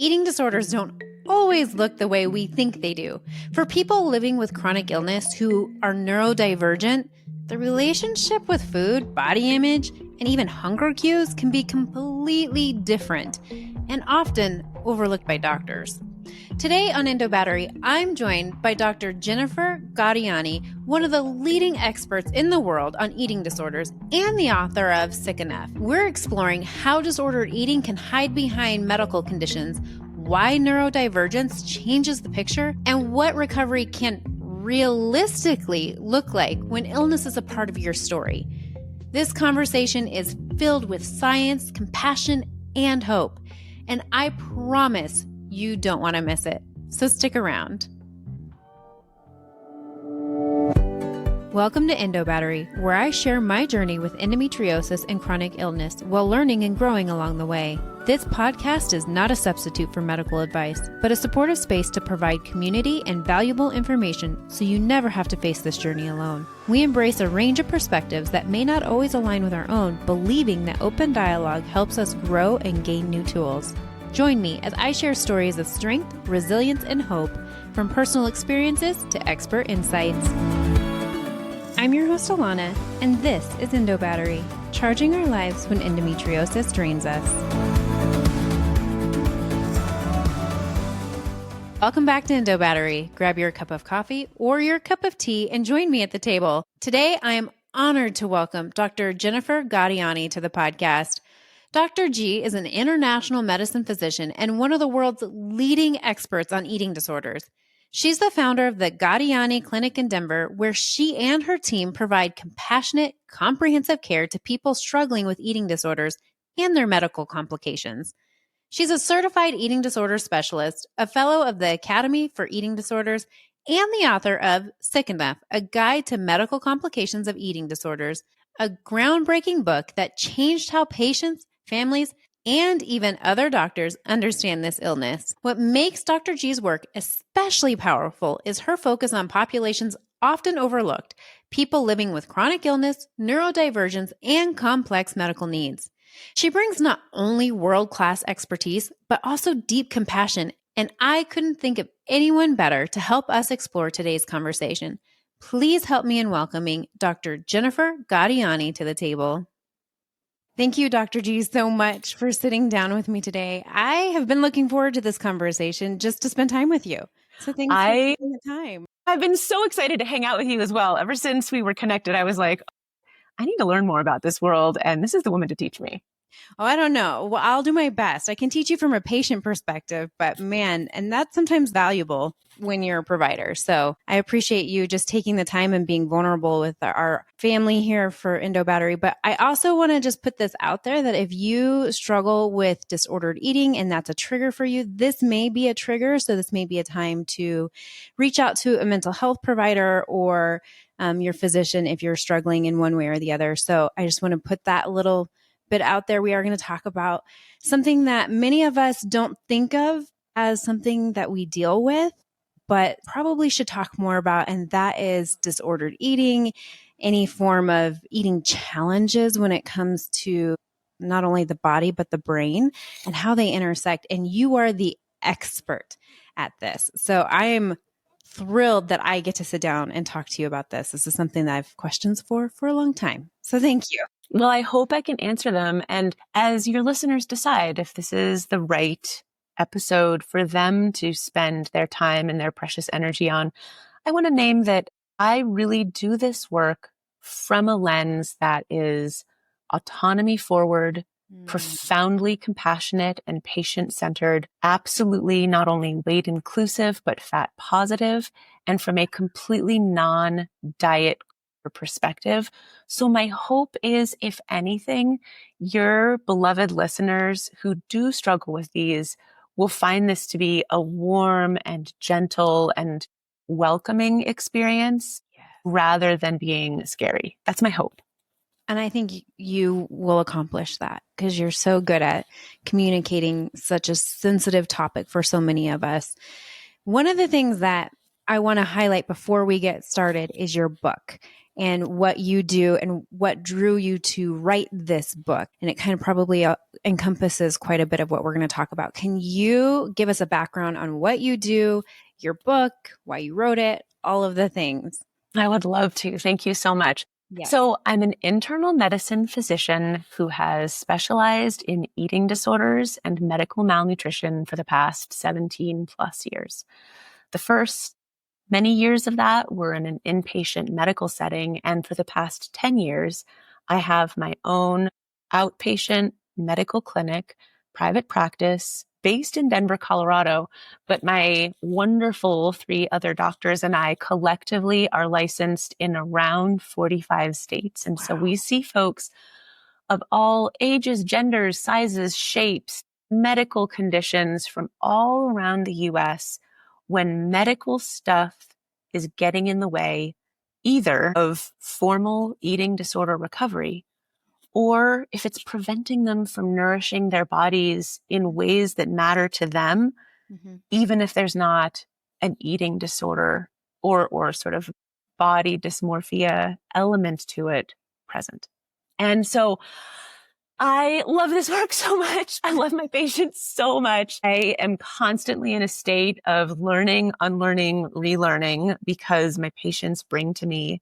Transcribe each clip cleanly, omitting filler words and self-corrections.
Eating disorders don't always look the way we think they do. For people living with chronic illness who are neurodivergent, the relationship with food, body image, and even hunger cues can be completely different and often overlooked by doctors. Today on Endo Battery, I'm joined by Dr. Jennifer Gaudiani, one of the leading experts in the world on eating disorders and the author of Sick Enough. We're exploring how disordered eating can hide behind medical conditions, why neurodivergence changes the picture, and what recovery can realistically look like when illness is a part of your story. This conversation is filled with science, compassion, and hope, and I promise you don't want to miss it. So stick around. Welcome to Endo Battery, where I share my journey with endometriosis and chronic illness while learning and growing along the way. This podcast is not a substitute for medical advice, but a supportive space to provide community and valuable information so you never have to face this journey alone. We embrace a range of perspectives that may not always align with our own, believing that open dialogue helps us grow and gain new tools. Join me as I share stories of strength, resilience, and hope, from personal experiences to expert insights. I'm your host, Alana, and this is Endo Battery, charging our lives when endometriosis drains us. Welcome back to Endo Battery. Grab your cup of coffee or your cup of tea and join me at the table. Today, I am honored to welcome Dr. Jennifer Gaudiani to the podcast. Dr. G is an international medicine physician and one of the world's leading experts on eating disorders. She's the founder of the Gaudiani Clinic in Denver, where she and her team provide compassionate, comprehensive care to people struggling with eating disorders and their medical complications. She's a certified eating disorder specialist, a fellow of the Academy for Eating Disorders, and the author of Sick Enough, a guide to medical complications of eating disorders, a groundbreaking book that changed how patients, families, and even other doctors understand this illness. What makes Dr. G's work especially powerful is her focus on populations often overlooked, people living with chronic illness, neurodivergence, and complex medical needs. She brings not only world-class expertise, but also deep compassion, and I couldn't think of anyone better to help us explore today's conversation. Please help me in welcoming Dr. Jennifer Gaudiani to the table. Thank you, Dr. G, so much for sitting down with me today. I have been looking forward to this conversation just to spend time with you. So thanks for taking the time. I've been so excited to hang out with you as well. Ever since we were connected, I was like, I need to learn more about this world, and this is the woman to teach me. Oh, I don't know. Well, I'll do my best. I can teach you from a patient perspective, but man, and that's sometimes valuable when you're a provider. So I appreciate you just taking the time and being vulnerable with our family here for Endo Battery. But I also want to just put this out there that if you struggle with disordered eating and that's a trigger for you, this may be a trigger. So this may be a time to reach out to a mental health provider or your physician if you're struggling in one way or the other. So I just want to put that little bit out there. We are going to talk about something that many of us don't think of as something that we deal with, but probably should talk more about, and that is disordered eating, any form of eating challenges when it comes to not only the body, but the brain and how they intersect. And you are the expert at this. So I am thrilled that I get to sit down and talk to you about this. This is something that I've questions for a long time. So thank you. Well, I hope I can answer them. And as your listeners decide if this is the right episode for them to spend their time and their precious energy on, I want to name that I really do this work from a lens that is autonomy forward, profoundly compassionate and patient-centered, absolutely not only weight inclusive, but fat positive, and from a completely non-diet perspective. So my hope is, if anything, your beloved listeners who do struggle with these will find this to be a warm and gentle and welcoming experience rather than being scary. That's my hope. And I think you will accomplish that because you're so good at communicating such a sensitive topic for so many of us. One of the things that I want to highlight before we get started is your book and what you do and what drew you to write this book. And it kind of probably encompasses quite a bit of what we're going to talk about. Can you give us a background on what you do, your book, why you wrote it, all of the things? I would love to. Thank you so much. Yes. So I'm an internal medicine physician who has specialized in eating disorders and medical malnutrition for the past 17 plus years. The first many years of that were in an inpatient medical setting. And for the past 10 years, I have my own outpatient medical clinic, private practice based in Denver, Colorado. But my wonderful 3 other doctors and I collectively are licensed in around 45 states. And so we see folks of all ages, genders, sizes, shapes, medical conditions from all around the US when medical stuff is getting in the way either of formal eating disorder recovery, or if it's preventing them from nourishing their bodies in ways that matter to them, even if there's not an eating disorder or sort of body dysmorphia element to it present. And so I love this work so much. I love my patients so much. I am constantly in a state of learning, unlearning, relearning because my patients bring to me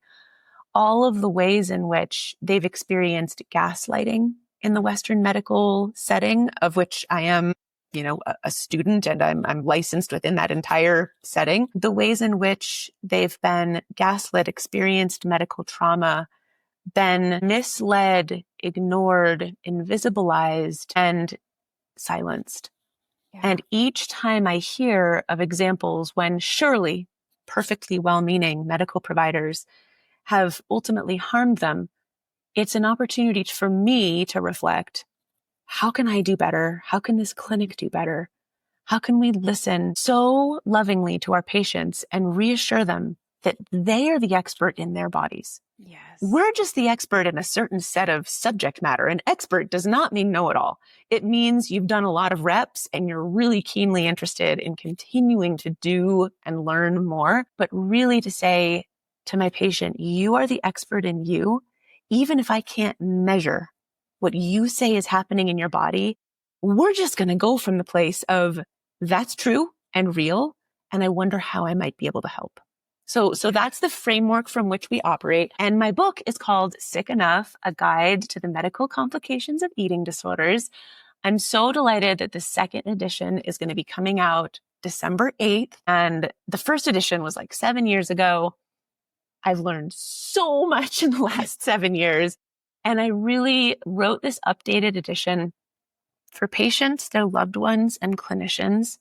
all of the ways in which they've experienced gaslighting in the Western medical setting, of which I am, a student and I'm licensed within that entire setting. The ways in which they've been gaslit, experienced medical trauma, been misled, ignored, invisibilized, and silenced. Yeah. And each time I hear of examples when surely perfectly well-meaning medical providers have ultimately harmed them, it's an opportunity for me to reflect, how can I do better? How can this clinic do better? How can we listen so lovingly to our patients and reassure them that they are the expert in their bodies? Yes. We're just the expert in a certain set of subject matter. An expert does not mean know-it-all. It means you've done a lot of reps and you're really keenly interested in continuing to do and learn more, but really to say to my patient, you are the expert in you. Even if I can't measure what you say is happening in your body, we're just going to go from the place of that's true and real. And I wonder how I might be able to help. So that's the framework from which we operate. And my book is called Sick Enough, A Guide to the Medical Complications of Eating Disorders. I'm so delighted that the second edition is going to be coming out December 8th. And the first edition was like 7 years ago. I've learned so much in the last 7 years. And I really wrote this updated edition for patients, their loved ones, and clinicians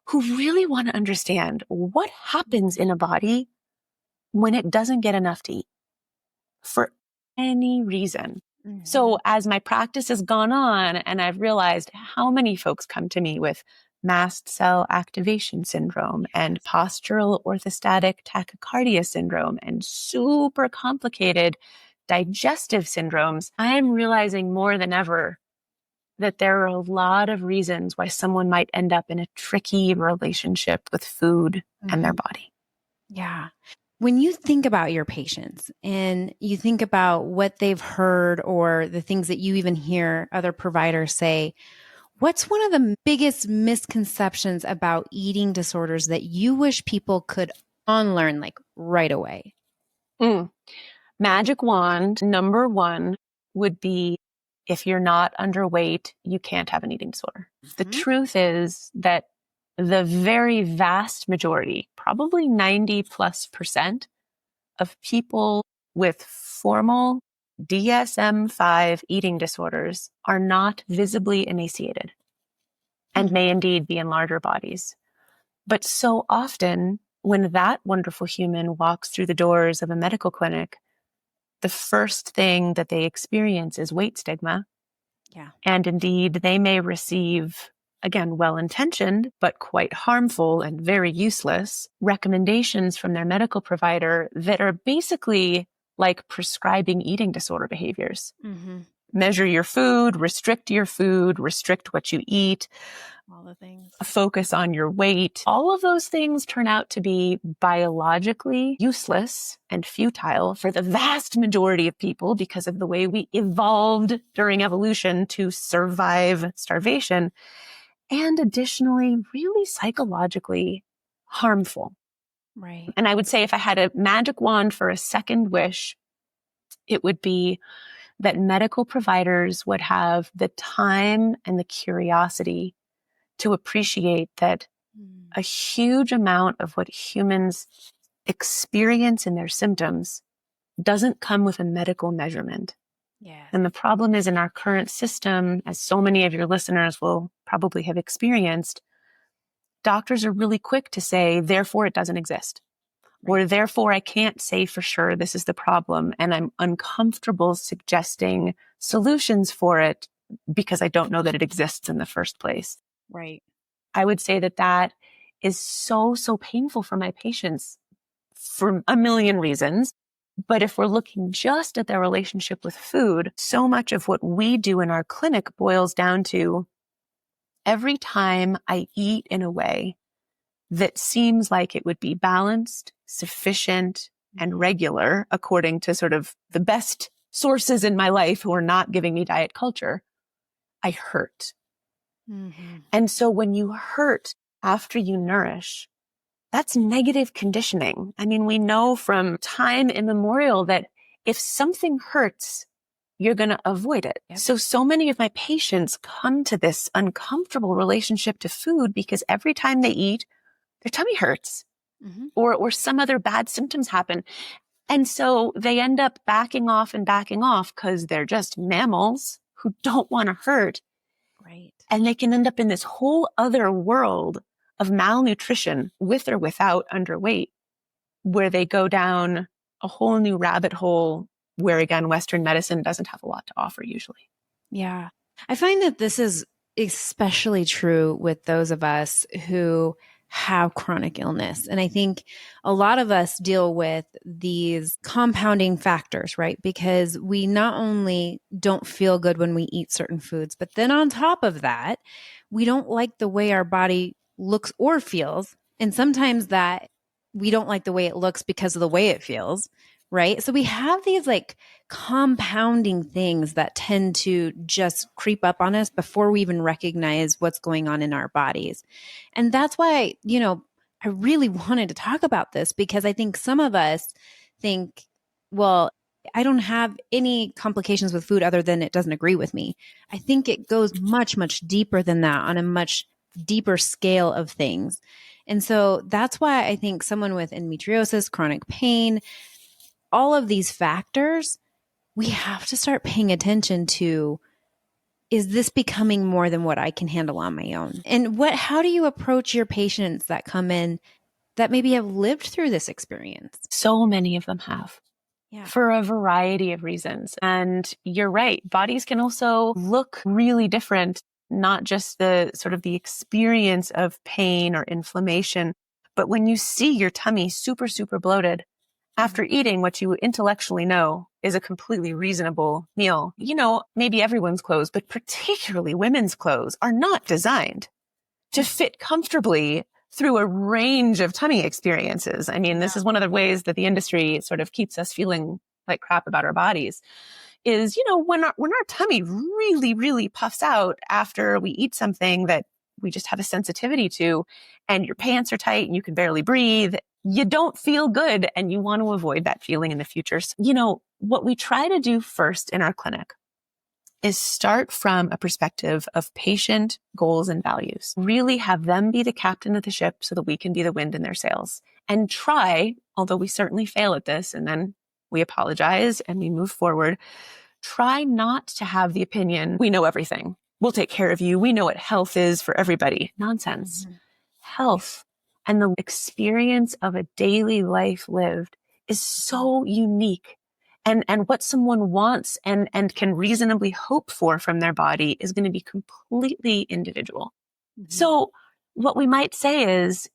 who really want to understand what happens in a body when it doesn't get enough to eat for any reason. Mm-hmm. So as my practice has gone on and I've realized how many folks come to me with mast cell activation syndrome and postural orthostatic tachycardia syndrome and super complicated digestive syndromes, I am realizing more than ever that there are a lot of reasons why someone might end up in a tricky relationship with food and their body. Yeah. When you think about your patients and you think about what they've heard or the things that you even hear other providers say, what's one of the biggest misconceptions about eating disorders that you wish people could unlearn like right away? Magic wand number 1 would be, if you're not underweight, you can't have an eating disorder. Mm-hmm. The truth is that the very vast majority, probably 90+% of people with formal DSM-5 eating disorders are not visibly emaciated and may indeed be in larger bodies. But so often when that wonderful human walks through the doors of a medical clinic, the first thing that they experience is weight stigma. Yeah. And indeed, they may receive, again, well-intentioned, but quite harmful and very useless recommendations from their medical provider that are basically like prescribing eating disorder behaviors. Mm-hmm. Measure your food, restrict what you eat, All the things. A focus on your weight. All of those things turn out to be biologically useless and futile for the vast majority of people because of the way we evolved during evolution to survive starvation. And additionally, really psychologically harmful. Right. And I would say if I had a magic wand for a second wish, it would be that medical providers would have the time and the curiosity to appreciate that a huge amount of what humans experience in their symptoms doesn't come with a medical measurement. Yeah. And the problem is in our current system, as so many of your listeners will probably have experienced, doctors are really quick to say, therefore it doesn't exist. Or therefore I can't say for sure this is the problem. And I'm uncomfortable suggesting solutions for it because I don't know that it exists in the first place. Right. I would say that that is so painful for my patients for a million reasons. But if we're looking just at their relationship with food, so much of what we do in our clinic boils down to every time I eat in a way that seems like it would be balanced, sufficient, and regular according to sort of the best sources in my life who are not giving me diet culture, I hurt. Mm-hmm. And so when you hurt after you nourish, that's negative conditioning. I mean, we know from time immemorial that if something hurts, you're going to avoid it. Yep. So many of my patients come to this uncomfortable relationship to food because every time they eat, their tummy hurts or some other bad symptoms happen. And so they end up backing off because they're just mammals who don't want to hurt. Right. And they can end up in this whole other world of malnutrition with or without underweight, where they go down a whole new rabbit hole where, again, Western medicine doesn't have a lot to offer usually. Yeah. I find that this is especially true with those of us who have chronic illness. And I think a lot of us deal with these compounding factors, right? Because we not only don't feel good when we eat certain foods, but then on top of that, we don't like the way our body looks or feels. And sometimes that we don't like the way it looks because of the way it feels, right? So we have these like compounding things that tend to just creep up on us before we even recognize what's going on in our bodies. And that's why, I really wanted to talk about this because I think some of us think, well, I don't have any complications with food other than it doesn't agree with me. I think it goes much, much deeper than that on a much deeper scale of things. And so that's why I think someone with endometriosis, chronic pain, all of these factors, we have to start paying attention to, is this becoming more than what I can handle on my own? And how do you approach your patients that come in that maybe have lived through this experience? So many of them have. Yeah. For a variety of reasons. And you're right. Bodies can also look really different, not just the sort of the experience of pain or inflammation, but when you see your tummy super bloated after eating what you intellectually know is a completely reasonable meal. Maybe everyone's clothes, but particularly women's clothes are not designed to fit comfortably through a range of tummy experiences. I mean, this is one of the ways that the industry sort of keeps us feeling like crap about our bodies is, when our tummy really puffs out after we eat something that we just have a sensitivity to, and your pants are tight and you can barely breathe, you don't feel good and you want to avoid that feeling in the future. So, what we try to do first in our clinic is start from a perspective of patient goals and values. Really have them be the captain of the ship so that we can be the wind in their sails. And try, although we certainly fail at this, and then we apologize and we move forward, try not to have the opinion, we know everything. We'll take care of you. We know what health is for everybody. Nonsense. Health and the experience of a daily life lived is so unique. And what someone wants and can reasonably hope for from their body is going to be completely individual. So what we might say is,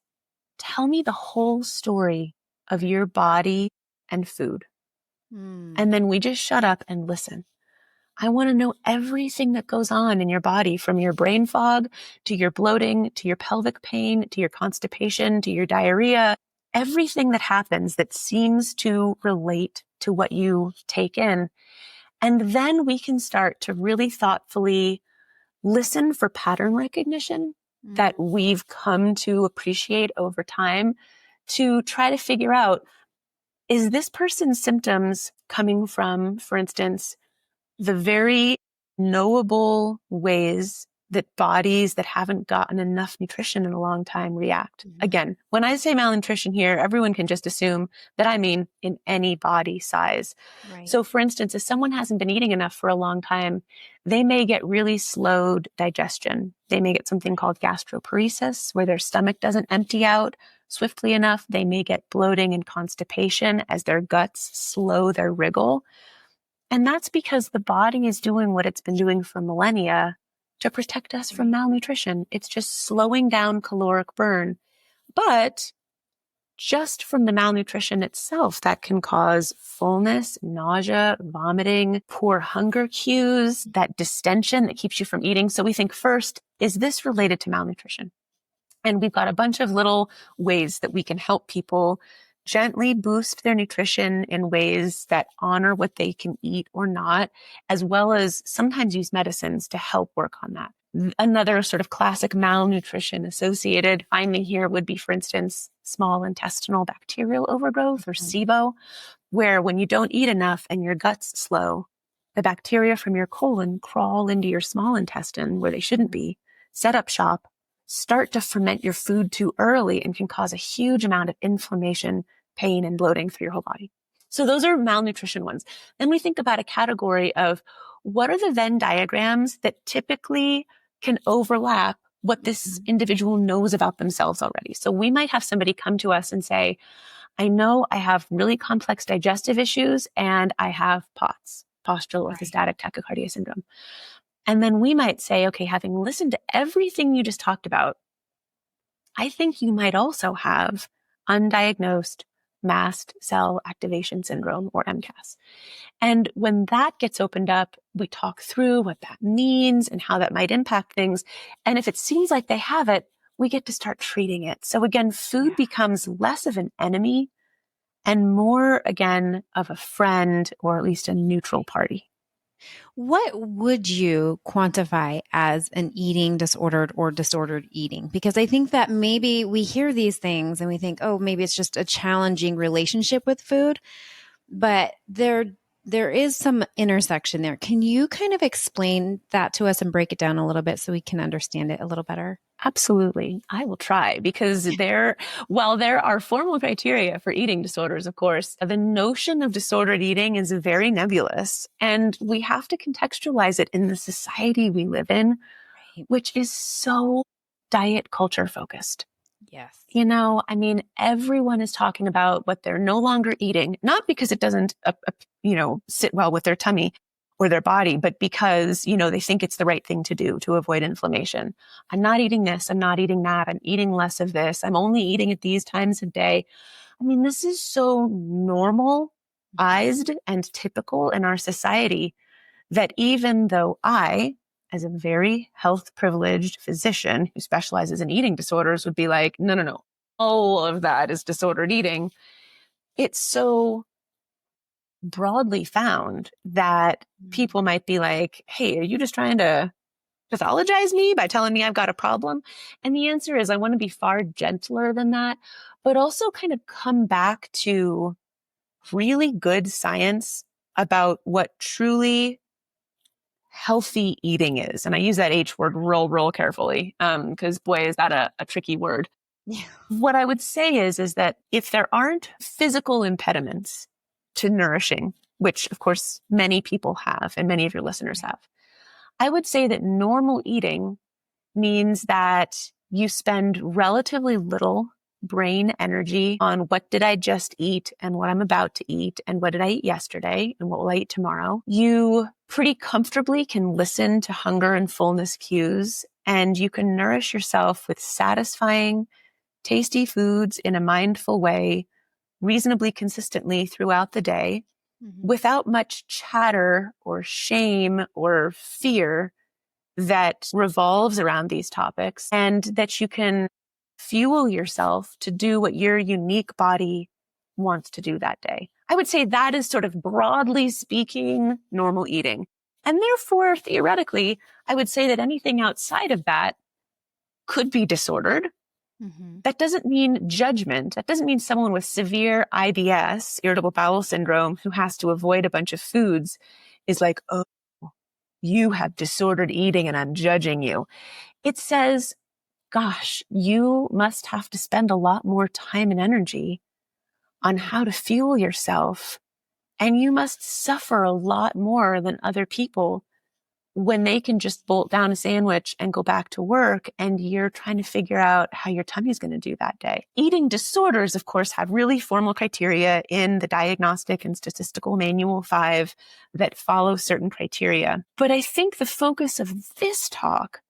tell me the whole story of your body and food. And then we just shut up and listen. I want to know everything that goes on in your body, from your brain fog to your bloating, to your pelvic pain, to your constipation, to your diarrhea, everything that happens that seems to relate to what you take in. And then we can start to really thoughtfully listen for pattern recognition that we've come to appreciate over time, to try to figure out, is this person's symptoms coming from, for instance, the very knowable ways that bodies that haven't gotten enough nutrition in a long time react? Again, when I say malnutrition here, everyone can just assume that I mean in any body size. Right. So for instance, if someone hasn't been eating enough for a long time, they may get really slowed digestion. They may get something called gastroparesis, where their stomach doesn't empty out swiftly enough. They may get bloating and constipation as their guts slow their wriggle. And that's because the body is doing what it's been doing for millennia to protect us from malnutrition. It's just slowing down caloric burn. But just from the malnutrition itself, that can cause fullness, nausea, vomiting, poor hunger cues, that distension that keeps you from eating. So we think first, is this related to malnutrition? And we've got a bunch of little ways that we can help people gently boost their nutrition in ways that honor what they can eat or not, as well as sometimes use medicines to help work on that. Another sort of classic malnutrition associated finding here would be, for instance, small intestinal bacterial overgrowth, or SIBO, where when you don't eat enough and your gut's slow, the bacteria from your colon crawl into your small intestine where they shouldn't be, set up shop, start to ferment your food too early, and can cause a huge amount of inflammation, pain, and bloating through your whole body. So those are malnutrition ones. Then we think about a category of what are the Venn diagrams that typically can overlap what this individual knows about themselves already. So we might have somebody come to us and say, I know I have really complex digestive issues and I have POTS, postural orthostatic tachycardia syndrome. And then we might say, okay, having listened to everything you just talked about, I think you might also have undiagnosed mast cell activation syndrome, or MCAS. And when that gets opened up, we talk through what that means and how that might impact things. And if it seems like they have it, we get to start treating it. So again, food becomes less of an enemy and more, again, of a friend, or at least a neutral party. What would you quantify as an eating disordered or disordered eating? Because I think that maybe we hear these things and we think, oh, maybe it's just a challenging relationship with food, but there is some intersection there. Can you kind of explain that to us and break it down a little bit so we can understand it a little better? Absolutely. I will try, because while there are formal criteria for eating disorders, of course, the notion of disordered eating is very nebulous, and we have to contextualize it in the society we live in, which is so diet culture focused. Yes. You know, I mean, everyone is talking about what they're no longer eating, not because it doesn't, sit well with their tummy or their body, but because, they think it's the right thing to do to avoid inflammation. I'm not eating this. I'm not eating that. I'm eating less of this. I'm only eating at these times of day. I mean, this is so normalized and typical in our society that even though I, as a very health privileged physician who specializes in eating disorders, would be like, no, all of that is disordered eating, it's so broadly found that people might be like, hey, are you just trying to pathologize me by telling me I've got a problem? And the answer is, I want to be far gentler than that, but also kind of come back to really good science about what truly healthy eating is. And I use that H word real carefully, because boy, is that a tricky word. Yeah. What I would say is that if there aren't physical impediments to nourishing, which of course many people have and many of your listeners have, I would say that normal eating means that you spend relatively little brain energy on what did I just eat and what I'm about to eat and what did I eat yesterday and what will I eat tomorrow. You pretty comfortably can listen to hunger and fullness cues, and you can nourish yourself with satisfying, tasty foods in a mindful way, reasonably consistently throughout the day. Mm-hmm. without much chatter or shame or fear that revolves around these topics, and that you can fuel yourself to do what your unique body wants to do that day. I would say that is sort of broadly speaking normal eating. And therefore, theoretically, I would say that anything outside of that could be disordered. Mm-hmm. That doesn't mean judgment. That doesn't mean someone with severe IBS, irritable bowel syndrome, who has to avoid a bunch of foods is like, oh, you have disordered eating and I'm judging you. It says, gosh, you must have to spend a lot more time and energy on how to fuel yourself. And you must suffer a lot more than other people when they can just bolt down a sandwich and go back to work, and you're trying to figure out how your tummy is going to do that day. Eating disorders, of course, have really formal criteria in the Diagnostic and Statistical Manual 5 that follow certain criteria. But I think the focus of this talk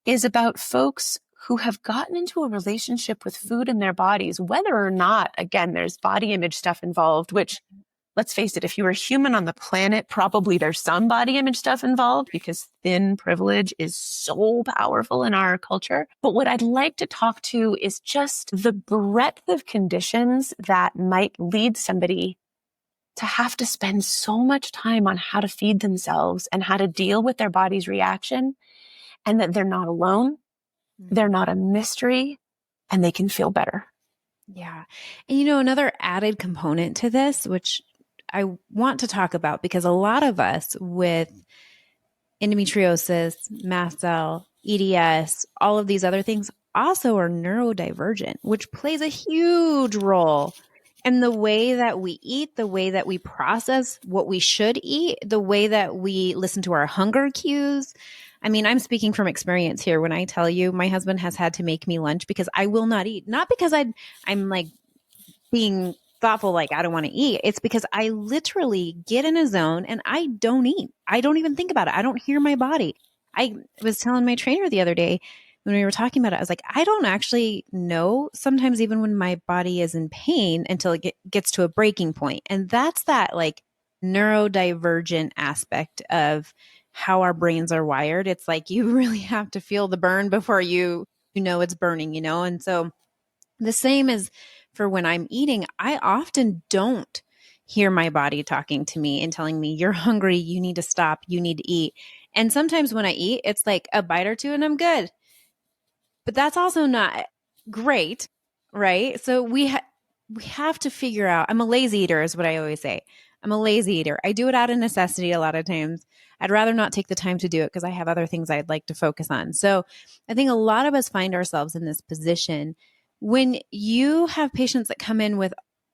is about folks who have gotten into a relationship with food in their bodies, whether or not, again, there's body image stuff involved, which, let's face it, if you're a human on the planet, probably there's some body image stuff involved because thin privilege is so powerful in our culture. But what I'd like to talk to is just the breadth of conditions that might lead somebody to have to spend so much time on how to feed themselves and how to deal with their body's reaction, and that they're not alone, they're not a mystery, and they can feel better. Yeah. And another added component to this, which I want to talk about, because a lot of us with endometriosis, mast cell, EDS, all of these other things also are neurodivergent, which plays a huge role in the way that we eat, the way that we process what we should eat, the way that we listen to our hunger cues. I mean, I'm speaking from experience here when I tell you my husband has had to make me lunch because I will not eat. Not because I'm like being thoughtful, like I don't want to eat. It's because I literally get in a zone and I don't eat. I don't even think about it. I don't hear my body. I was telling my trainer the other day when we were talking about it, I was like, I don't actually know sometimes even when my body is in pain until it gets to a breaking point. And that's that like neurodivergent aspect of how our brains are wired. It's like you really have to feel the burn before you know it's burning, And so the same as for when I'm eating, I often don't hear my body talking to me and telling me, you're hungry, you need to stop, you need to eat. And sometimes when I eat, it's like a bite or two and I'm good. But that's also not great, right? So we have to figure out. I'm a lazy eater is what I always say. I'm a lazy eater. I do it out of necessity a lot of times. I'd rather not take the time to do it because I have other things I'd like to focus on. So I think a lot of us find ourselves in this position. When you have patients that come in with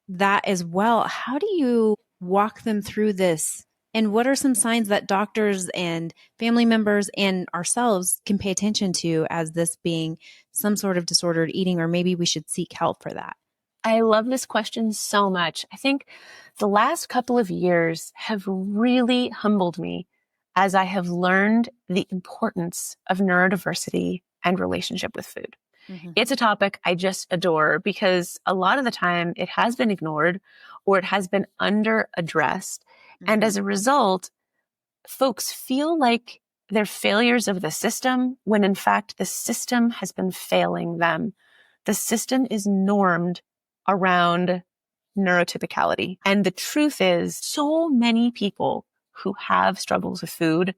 that as well, how do you walk them through this? And what are some signs that doctors and family members and ourselves can pay attention to as this being some sort of disordered eating, or maybe we should seek help for that? I love this question so much. I think the last couple of years have really humbled me as I have learned the importance of neurodiversity and relationship with food. Mm-hmm. It's a topic I just adore because a lot of the time it has been ignored or it has been under addressed. Mm-hmm. And as a result, folks feel like they're failures of the system when in fact the system has been failing them. The system is normed around neurotypicality. And the truth is, so many people who have struggles with food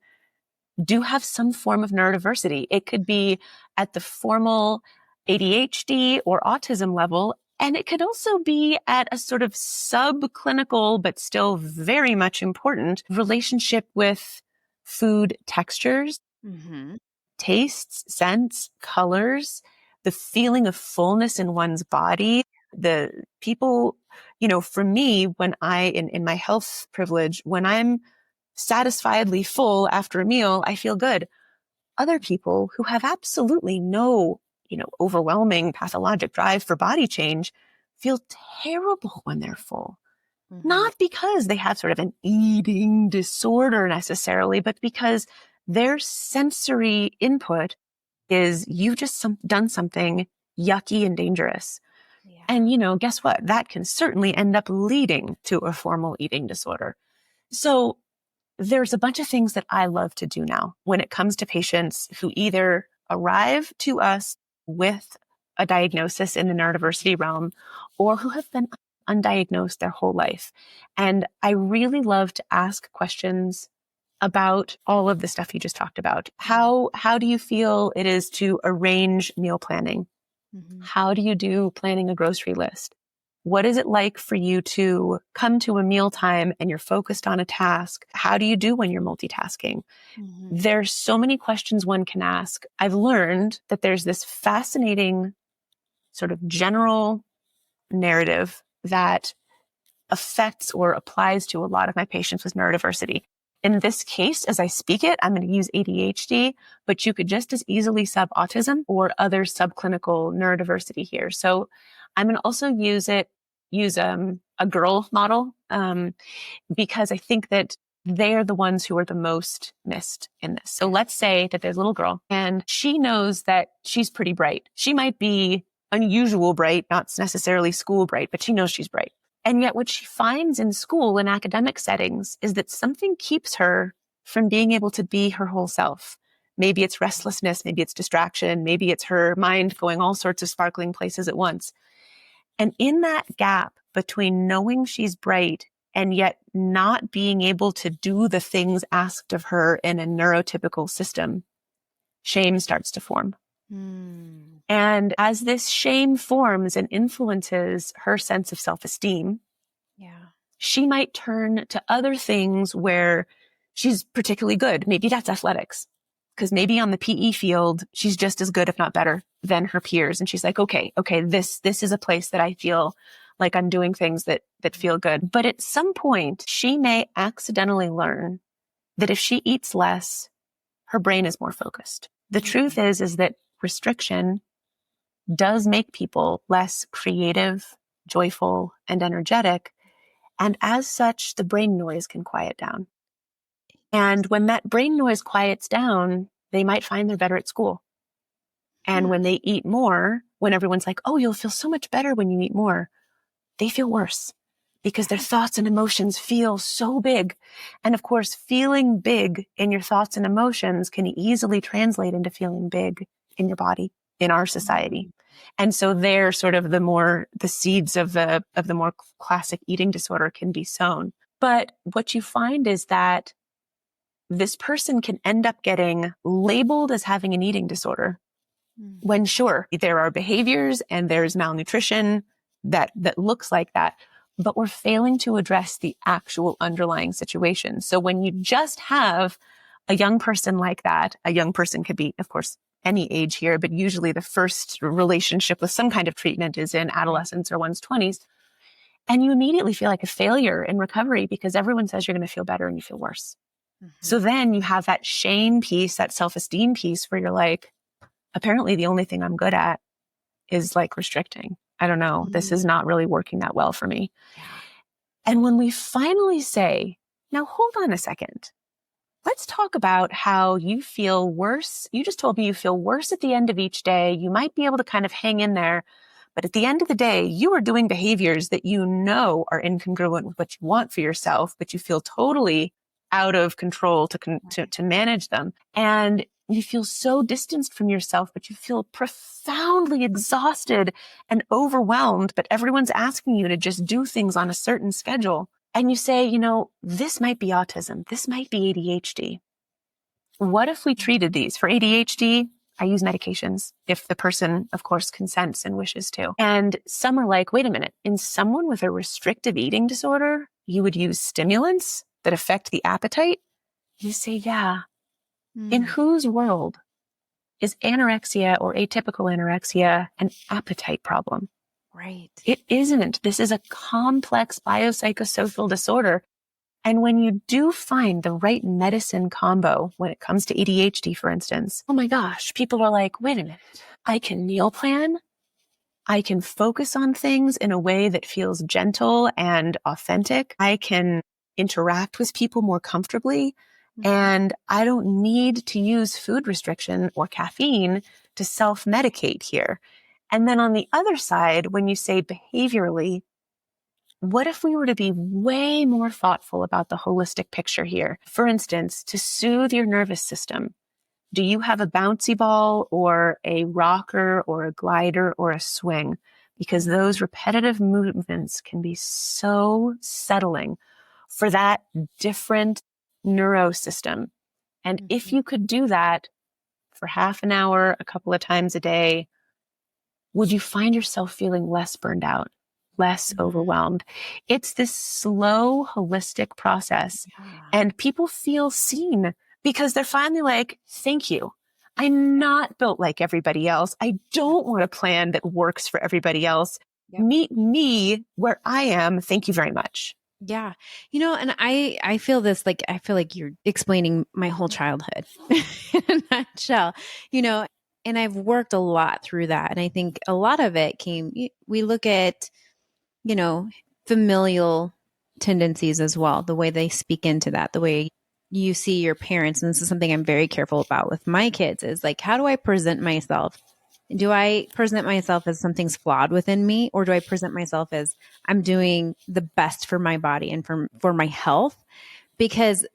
do have some form of neurodiversity. It could be at the formal ADHD or autism level, and it could also be at a sort of subclinical, but still very much important relationship with food textures, Mm-hmm. tastes, scents, colors, the feeling of fullness in one's body. The people, for me, when in my health privilege, when I'm satisfiedly full after a meal, I feel good. Other people who have absolutely no, overwhelming pathologic drive for body change feel terrible when they're full. Mm-hmm. Not because they have sort of an eating disorder necessarily, but because their sensory input is you've just done something yucky and dangerous. Yeah. And, guess what? That can certainly end up leading to a formal eating disorder. So there's a bunch of things that I love to do now when it comes to patients who either arrive to us with a diagnosis in the neurodiversity realm or who have been undiagnosed their whole life. And I really love to ask questions about all of the stuff you just talked about. How do you feel it is to arrange meal planning? Mm-hmm. How do you do planning a grocery list? What is it like for you to come to a mealtime and you're focused on a task? How do you do when you're multitasking? Mm-hmm. There's so many questions one can ask. I've learned that there's this fascinating sort of general narrative that affects or applies to a lot of my patients with neurodiversity. In this case, as I speak it, I'm going to use ADHD, but you could just as easily sub autism or other subclinical neurodiversity here. So I'm going to also use a girl model, because I think that they're the ones who are the most missed in this. So let's say that there's a little girl and she knows that she's pretty bright. She might be unusual bright, not necessarily school bright, but she knows she's bright. And yet what she finds in school and academic settings is that something keeps her from being able to be her whole self. Maybe it's restlessness, maybe it's distraction, maybe it's her mind going all sorts of sparkling places at once. And in that gap between knowing she's bright and yet not being able to do the things asked of her in a neurotypical system, shame starts to form. And as this shame forms and influences her sense of self-esteem, she might turn to other things where she's particularly good. Maybe that's athletics, because maybe on the PE field, she's just as good, if not better, than her peers. And she's like, okay, this is a place that I feel like I'm doing things that feel good. But at some point, she may accidentally learn that if she eats less, her brain is more focused. The truth is that restriction does make people less creative, joyful, and energetic. And as such, the brain noise can quiet down. And when that brain noise quiets down, they might find they're better at school. And when they eat more, when everyone's like, oh, you'll feel so much better when you eat more, they feel worse because their thoughts and emotions feel so big. And of course, feeling big in your thoughts and emotions can easily translate into feeling big in your body, in our society. And so they're sort of the seeds of the more classic eating disorder can be sown. But what you find is that this person can end up getting labeled as having an eating disorder when sure, there are behaviors and there's malnutrition that looks like that, but we're failing to address the actual underlying situation. So when you just have a young person like that, a young person could be, of course, any age here, but usually the first relationship with some kind of treatment is in adolescence or one's 20s. And you immediately feel like a failure in recovery because everyone says you're going to feel better and you feel worse. So then you have that shame piece, that self-esteem piece where you're like, apparently the only thing I'm good at is like restricting. I don't know. This is not really working that well for me. And when we finally say, now hold on a second, let's talk about how you feel worse. You just told me you feel worse at the end of each day. You might be able to kind of hang in there. But at the end of the day, you are doing behaviors that you know are incongruent with what you want for yourself, but you feel totally out of control to manage them. And you feel so distanced from yourself, but you feel profoundly exhausted and overwhelmed, but everyone's asking you to just do things on a certain schedule. And you say, this might be autism. This might be ADHD. What if we treated these? For ADHD, I use medications if the person, of course, consents and wishes to. And some are like, wait a minute, in someone with a restrictive eating disorder, you would use stimulants that affect the appetite? You say, yeah. In whose world is anorexia or atypical anorexia an appetite problem? Right. It isn't. This is a complex biopsychosocial disorder. And when you do find the right medicine combo, when it comes to ADHD, for instance, oh my gosh, people are like, wait a minute, I can meal plan. I can focus on things in a way that feels gentle and authentic. I can interact with people more comfortably. And I don't need to use food restriction or caffeine to self-medicate here. And then on the other side, when you say behaviorally, what if we were to be way more thoughtful about the holistic picture here? For instance, to soothe your nervous system, do you have a bouncy ball or a rocker or a glider or a swing? Because those repetitive movements can be so settling for that different neurosystem. And if you could do that for half an hour, a couple of times a day, would you find yourself feeling less burned out, less overwhelmed? It's this slow, holistic process. And people feel seen because they're finally like, thank you. I'm not built like everybody else. I don't want a plan that works for everybody else. Meet me where I am. Thank you very much. Yeah. And I feel this, like, I feel like you're explaining my whole childhood in a nutshell, and I've worked a lot through that. And I think a lot of it we look at, familial tendencies as well, the way they speak into that, the way you see your parents. And this is something I'm very careful about with my kids, is like, how do I present myself? Do I present myself as something's flawed within me, or do I present myself as I'm doing the best for my body and for my health? Because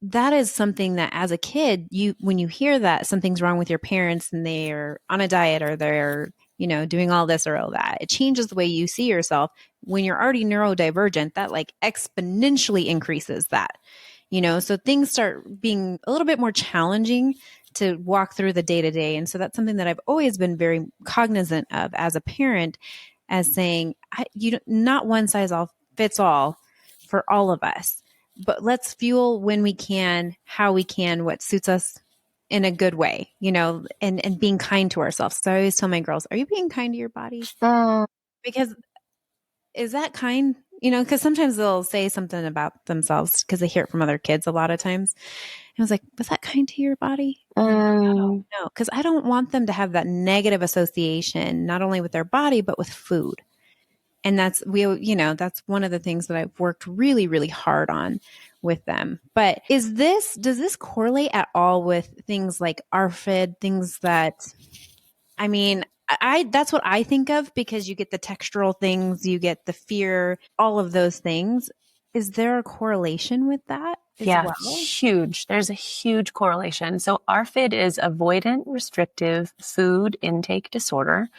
that is something that as a kid, when you hear that something's wrong with your parents and they're on a diet or they're, doing all this or all that, it changes the way you see yourself. When you're already neurodivergent, that like exponentially increases that, so things start being a little bit more challenging to walk through the day to day. And so that's something that I've always been very cognizant of as a parent, as saying, not one size all fits all for all of us, but let's fuel when we can, how we can, what suits us in a good way, and being kind to ourselves. So I always tell my girls, are you being kind to your body? Because is that kind? Because sometimes they'll say something about themselves because they hear it from other kids a lot of times. And I was like, was that kind to your body? No, because I don't want them to have that negative association, not only with their body, but with food. And that's one of the things that I've worked really, really hard on with them. But does this correlate at all with things like ARFID, things that, that's what I think of, because you get the textural things, you get the fear, all of those things. Is there a correlation with that as well? Huge. There's a huge correlation. So ARFID is avoidant restrictive food intake disorder.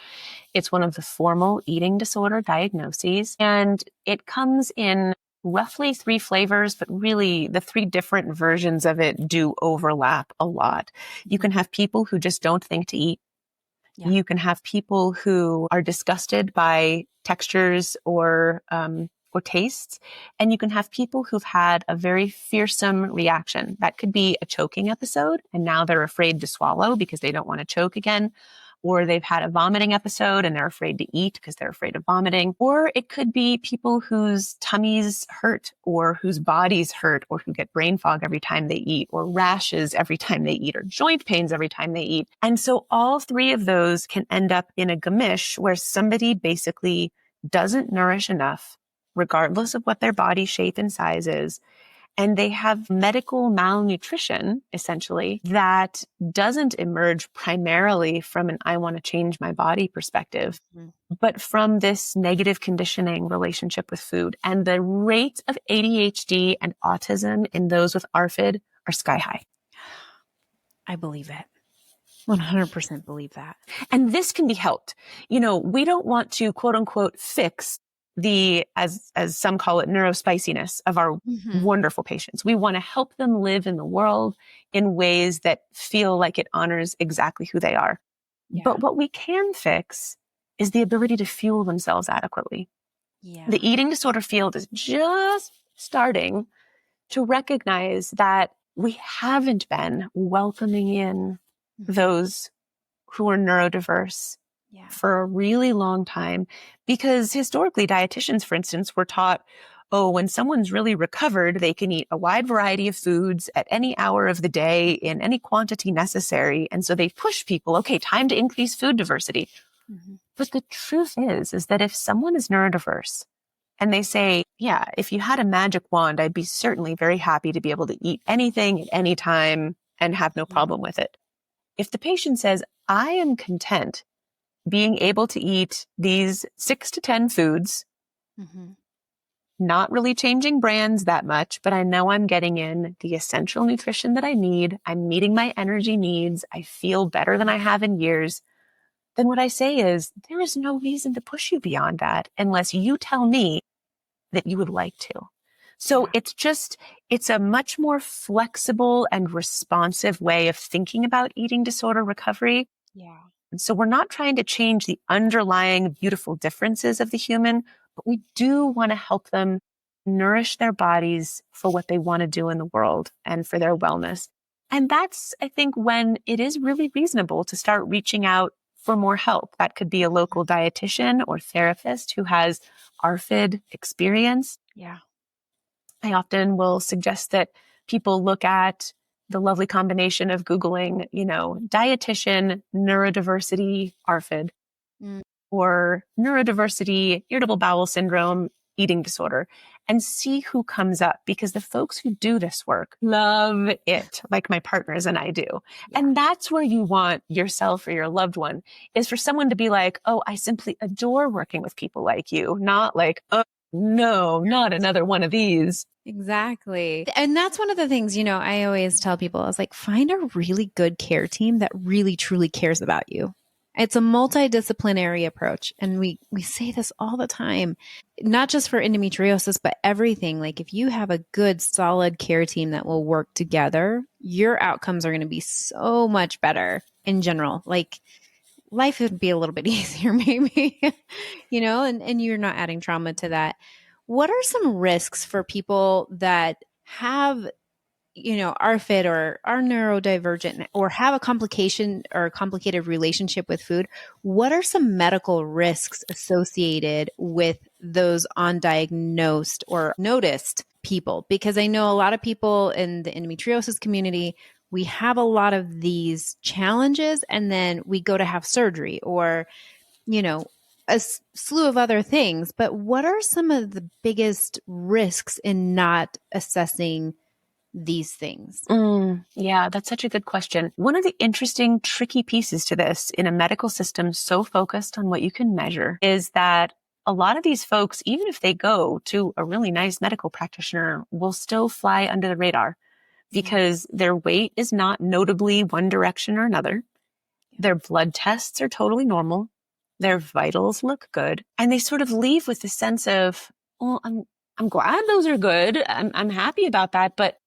It's one of the formal eating disorder diagnoses, and it comes in roughly 3 flavors, but really the 3 different versions of it do overlap a lot. You can have people who just don't think to eat. Yeah. You can have people who are disgusted by textures or tastes. And you can have people who've had a very fearsome reaction. That could be a choking episode, and now they're afraid to swallow because they don't want to choke again. Or they've had a vomiting episode and they're afraid to eat because they're afraid of vomiting. Or it could be people whose tummies hurt or whose bodies hurt, or who get brain fog every time they eat, or rashes every time they eat, or joint pains every time they eat. And so all 3 of those can end up in a gamish where somebody basically doesn't nourish enough, regardless of what their body shape and size is. And they have medical malnutrition, essentially, that doesn't emerge primarily from an I want to change my body perspective, but from this negative conditioning relationship with food. And the rates of ADHD and autism in those with ARFID are sky high. I believe it. 100% believe that. And this can be helped. We don't want to, quote unquote, fix the, as some call it, neurospiciness of our wonderful patients. We want to help them live in the world in ways that feel like it honors exactly who they are. Yeah. But what we can fix is the ability to fuel themselves adequately. Yeah. The eating disorder field is just starting to recognize that we haven't been welcoming in those who are neurodiverse for a really long time, because historically dietitians, for instance, were taught, when someone's really recovered, they can eat a wide variety of foods at any hour of the day in any quantity necessary. And so they push people, okay, time to increase food diversity. But the truth is that if someone is neurodiverse and they say, yeah, if you had a magic wand, I'd be certainly very happy to be able to eat anything at any time and have no problem with it. If the patient says, I am content being able to eat these 6 to 10 foods, not really changing brands that much, but I know I'm getting in the essential nutrition that I need. I'm meeting my energy needs. I feel better than I have in years. Then what I say is there is no reason to push you beyond that unless you tell me that you would like to. So it's a much more flexible and responsive way of thinking about eating disorder recovery. Yeah. And so we're not trying to change the underlying beautiful differences of the human, but we do want to help them nourish their bodies for what they want to do in the world and for their wellness. And that's, I think, when it is really reasonable to start reaching out for more help. That could be a local dietitian or therapist who has ARFID experience. Yeah. I often will suggest that people look at the lovely combination of Googling, dietitian, neurodiversity, ARFID, or neurodiversity, irritable bowel syndrome, eating disorder, and see who comes up, because the folks who do this work love it, like my partners and I do. Yeah. And that's where you want yourself or your loved one, is for someone to be like, oh, I simply adore working with people like you, not like, oh, no, not another one of these. Exactly. And that's one of the things, I always tell people, I was like, find a really good care team that really, truly cares about you. It's a multidisciplinary approach. And we say this all the time, not just for endometriosis, but everything. Like if you have a good, solid care team that will work together, your outcomes are going to be so much better in general. Like life would be a little bit easier maybe, and you're not adding trauma to that. What are some risks for people that have ARFID or are neurodivergent or have a complication or a complicated relationship with food? What are some medical risks associated with those undiagnosed or noticed people? Because I know a lot of people in the endometriosis community, we have a lot of these challenges and then we go to have surgery or, a slew of other things. But what are some of the biggest risks in not assessing these things? Yeah, that's such a good question. One of the interesting, tricky pieces to this in a medical system so focused on what you can measure is that a lot of these folks, even if they go to a really nice medical practitioner, will still fly under the radar because their weight is not notably one direction or another. Their blood tests are totally normal. Their vitals look good. And they sort of leave with the sense of, well, I'm glad those are good. I'm happy about that, but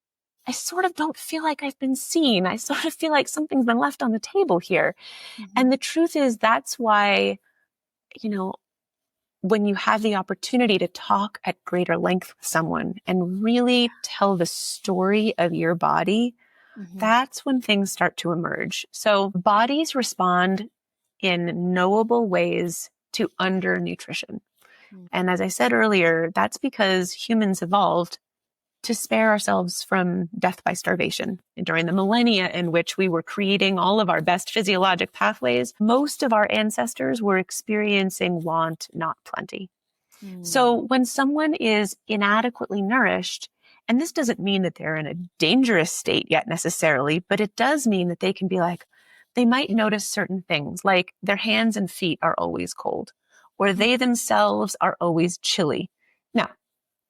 I sort of don't feel like I've been seen. I sort of feel like something's been left on the table here. And the truth is that's why, when you have the opportunity to talk at greater length with someone and really tell the story of your body, that's when things start to emerge. So bodies respond in knowable ways to undernutrition. And as I said earlier, that's because humans evolved to spare ourselves from death by starvation. During the millennia in which we were creating all of our best physiologic pathways, most of our ancestors were experiencing want, not plenty. So when someone is inadequately nourished, and this doesn't mean that they're in a dangerous state yet necessarily, but it does mean that they can be like, they might notice certain things like their hands and feet are always cold, or they themselves are always chilly. Now,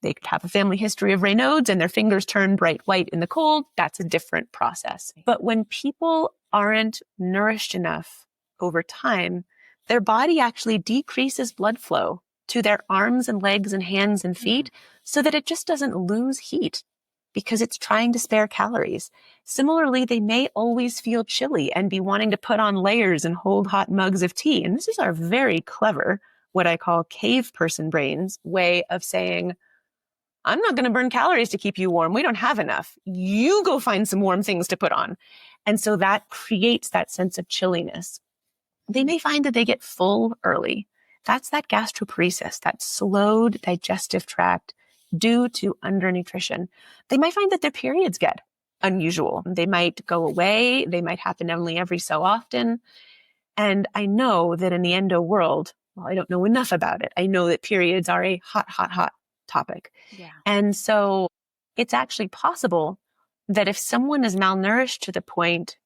they could have a family history of Raynaud's and their fingers turn bright white in the cold. That's a different process. But when people aren't nourished enough over time, their body actually decreases blood flow to their arms and legs and hands and feet so that it just doesn't lose heat because it's trying to spare calories. Similarly, they may always feel chilly and be wanting to put on layers and hold hot mugs of tea. And this is our very clever, what I call cave person brains way of saying, I'm not going to burn calories to keep you warm. We don't have enough. You go find some warm things to put on. And so that creates that sense of chilliness. They may find that they get full early. That's that gastroparesis, that slowed digestive tract due to undernutrition. They might find that their periods get unusual. They might go away. They might happen only every so often. And I know that in the endo world, well, I don't know enough about it. I know that periods are a hot, hot, hot topic. Yeah. And so it's actually possible that if someone is malnourished to the point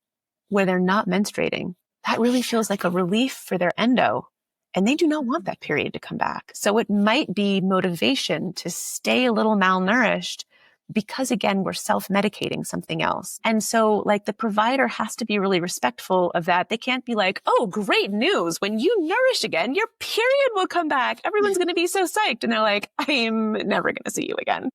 where they're not menstruating, that really feels like a relief for their endo. And they do not want that period to come back. So it might be motivation to stay a little malnourished because, again, we're self-medicating something else. And so like the provider has to be really respectful of that. They can't be like, oh, great news. When you nourish again, your period will come back. Everyone's going to be so psyched. And they're like, I am never going to see you again.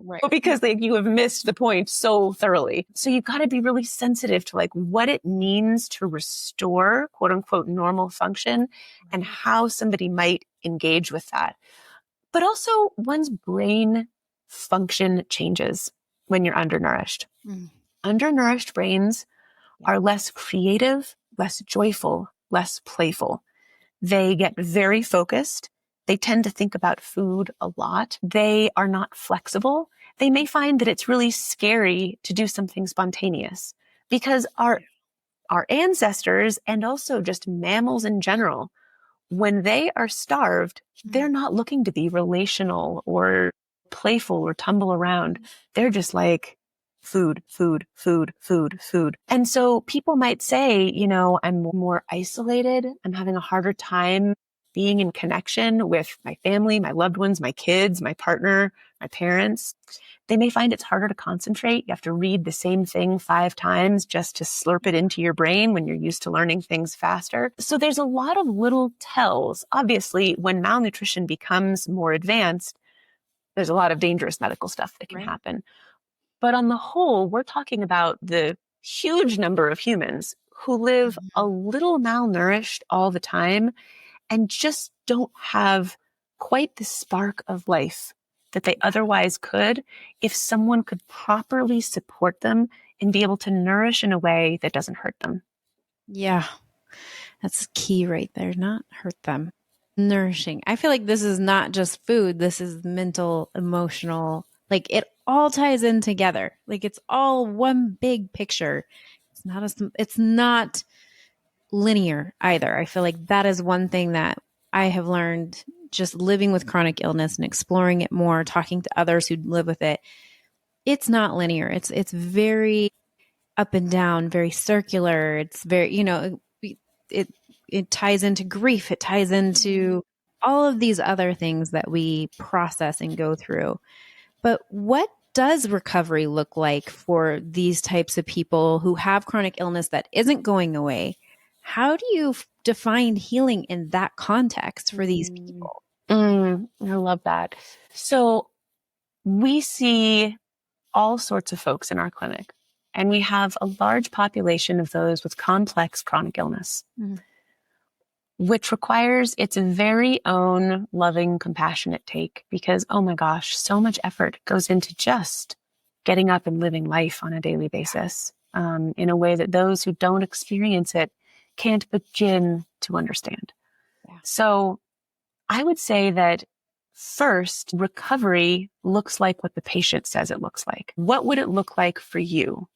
Right. Because like you have missed the point so thoroughly. So you've got to be really sensitive to like what it means to restore quote unquote normal function and how somebody might engage with that. But also one's brain function changes when you're undernourished. Undernourished brains are less creative, less joyful, less playful. They get very focused. They tend to think about food a lot. They are not flexible. They may find that it's really scary to do something spontaneous because our ancestors and also just mammals in general, when they are starved, they're not looking to be relational or playful or tumble around. They're just like food, food, food, food, food. And so people might say, you know, I'm more isolated. I'm having a harder time being in connection with my family, my loved ones, my kids, my partner, my parents. They may find it's harder to concentrate. You have to read the same thing 5 times just to slurp it into your brain when you're used to learning things faster. So there's a lot of little tells. Obviously, when malnutrition becomes more advanced, there's a lot of dangerous medical stuff that can happen. But on the whole, we're talking about the huge number of humans who live a little malnourished all the time and just don't have quite the spark of life that they otherwise could if someone could properly support them and be able to nourish in a way that doesn't hurt them. Yeah, that's key right there. Not hurt them. Nourishing. I feel like this is not just food. This is mental, emotional, like it all ties in together. Like it's all one big picture. It's not linear either. I feel like that is one thing that I have learned just living with chronic illness and exploring it more, talking to others who live with it. It's not linear. It's very up and down, very circular. It's very, you know, it ties into grief. It ties into all of these other things that we process and go through. But what does recovery look like for these types of people who have chronic illness that isn't going away? How do you define healing in that context for these people? I love that. So we see all sorts of folks in our clinic, and we have a large population of those with complex chronic illness, which requires its very own loving, compassionate take because, oh my gosh, so much effort goes into just getting up and living life on a daily basis in a way that those who don't experience it can't begin to understand. So I would say that first, recovery looks like what the patient says it looks like. What would it look like for you?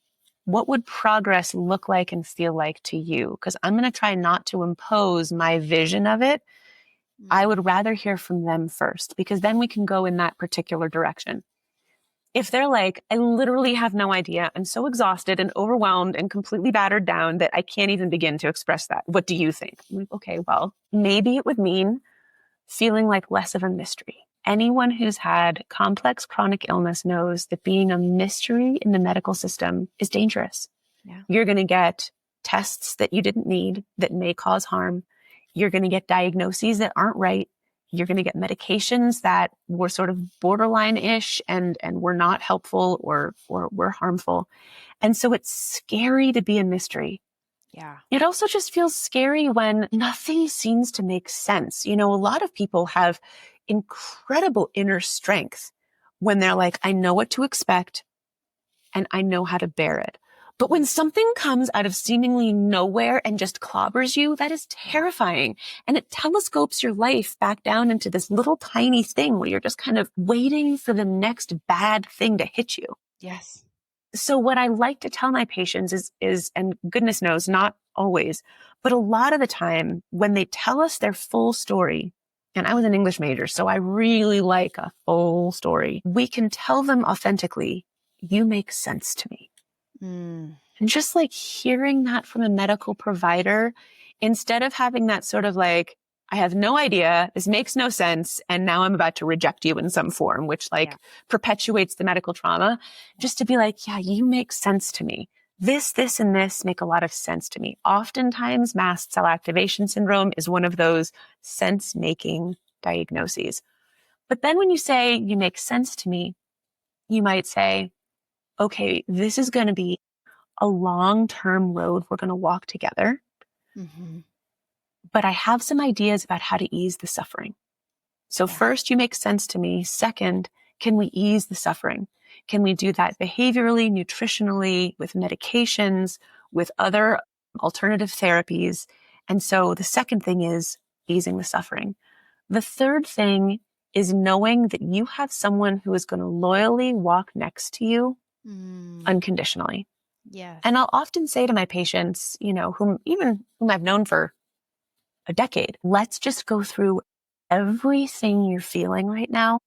What would progress look like and feel like to you? Because I'm going to try not to impose my vision of it. I would rather hear from them first, because then we can go in that particular direction. If they're like, I literally have no idea. I'm so exhausted and overwhelmed and completely battered down that I can't even begin to express that. What do you think? I'm like, okay, well, maybe it would mean feeling like less of a mystery. Anyone who's had complex chronic illness knows that being a mystery in the medical system is dangerous. You're going to get tests that you didn't need that may cause harm. You're going to get diagnoses that aren't right. You're going to get medications that were sort of borderline-ish and were not helpful or were harmful. And so it's scary to be a mystery. Yeah. It also just feels scary when nothing seems to make sense. You know, a lot of people have incredible inner strength when they're like, I know what to expect and I know how to bear it. But when something comes out of seemingly nowhere and just clobbers you, that is terrifying. And it telescopes your life back down into this little tiny thing where you're just kind of waiting for the next bad thing to hit you. Yes. So what I like to tell my patients is, and goodness knows, not always, but a lot of the time when they tell us their full story, and I was an English major, so I really like a full story, we can tell them authentically, you make sense to me. And just like hearing that from a medical provider instead of having that sort of like, I have no idea, this makes no sense, and now I'm about to reject you in some form, which perpetuates the medical trauma, just to be like, yeah, you make sense to me. This, and this make a lot of sense to me. Oftentimes, mast cell activation syndrome is one of those sense-making diagnoses. But then when you say you make sense to me, you might say, okay, this is going to be a long-term road we're going to walk together. Mm-hmm. But I have some ideas about how to ease the suffering. So first, you make sense to me. Second, can we ease the suffering? Can we do that behaviorally, nutritionally, with medications, with other alternative therapies? And so the second thing is easing the suffering. The third thing is knowing that you have someone who is going to loyally walk next to you unconditionally. Yes. And I'll often say to my patients, whom I've known for a decade, let's just go through everything you're feeling right now,